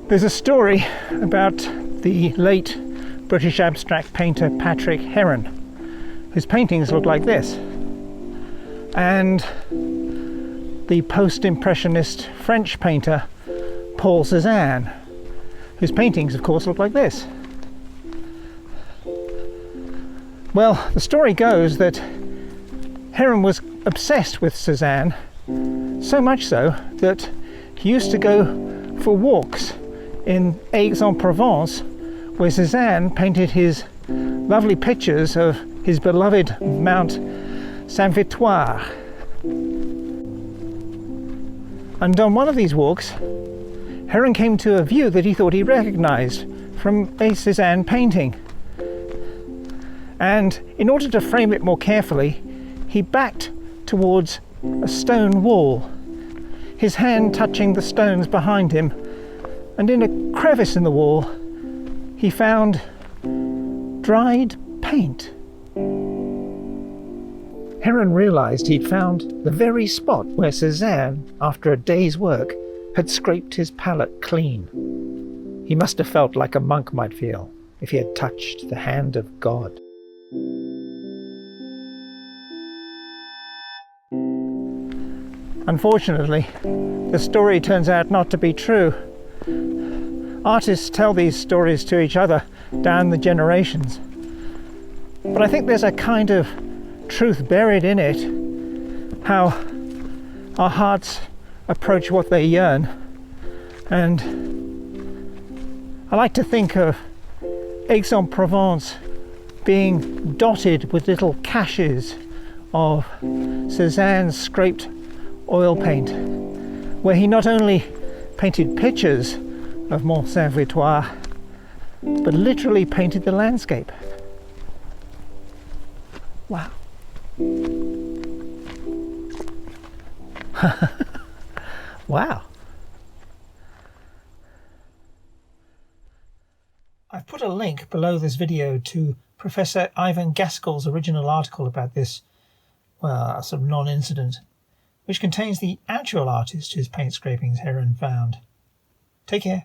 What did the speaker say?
There's a story about the late British abstract painter Patrick Heron, whose paintings look like this, and the post-impressionist French painter Paul Cézanne, whose paintings of course look like this. Well, the story goes that Heron was obsessed with Cézanne, so much so that he used to go for walks in Aix-en-Provence, where Cézanne painted his lovely pictures of his beloved Mount Saint-Victoire. And on one of these walks, Heron came to a view that he thought he recognized from a Cézanne painting. And in order to frame it more carefully, he backed towards a stone wall, his hand touching the stones behind him, and in a crevice in the wall he found dried paint. Heron realized he'd found the very spot where Cézanne, after a day's work, had scraped his palette clean. He must have felt like a monk might feel if he had touched the hand of God. Unfortunately, the story turns out not to be true. Artists tell these stories to each other down the generations. But I think there's a kind of truth buried in it, how our hearts approach what they yearn. And I like to think of Aix-en-Provence being dotted with little caches of Cézanne's scraped oil paint, where he not only painted pictures of Mont Saint-Victoire, but literally painted the landscape. Wow. Wow. I've put a link below this video to Professor Ivan Gaskell's original article about this, well, sort of non-incident, which contains the actual artist whose paint scrapings Heron found. Take care.